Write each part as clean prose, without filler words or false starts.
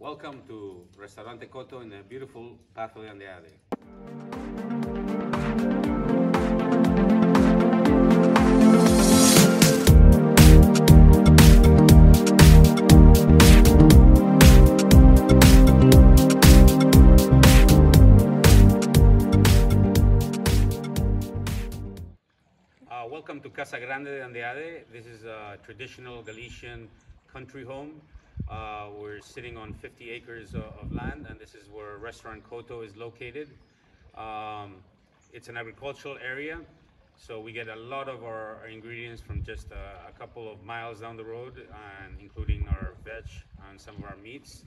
Welcome to Restaurante Coto in the beautiful Pazo de Andrade. Welcome to Casa Grande de Andrade. This is a traditional Galician country home. We're sitting on 50 acres of land, and this is where Restaurant Coto is located. It's an agricultural area, so we get a lot of our ingredients from just a couple of miles down the road, and including our veg and some of our meats.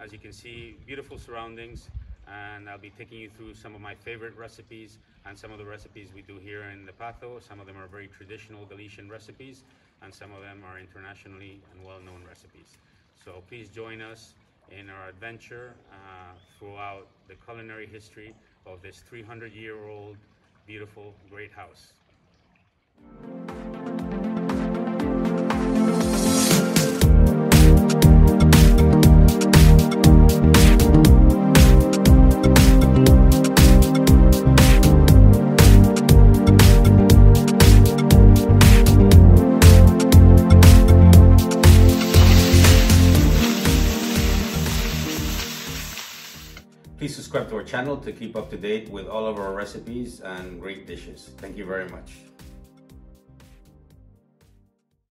As you can see, beautiful surroundings, and I'll be taking you through some of my favorite recipes and some of the recipes we do here in the Pazo. Some of them are very traditional Galician recipes, and some of them are internationally and well-known recipes. So please join us in our adventure throughout the culinary history of this 300-year-old beautiful great house. Please subscribe to our channel to keep up to date with all of our recipes and great dishes. Thank you very much.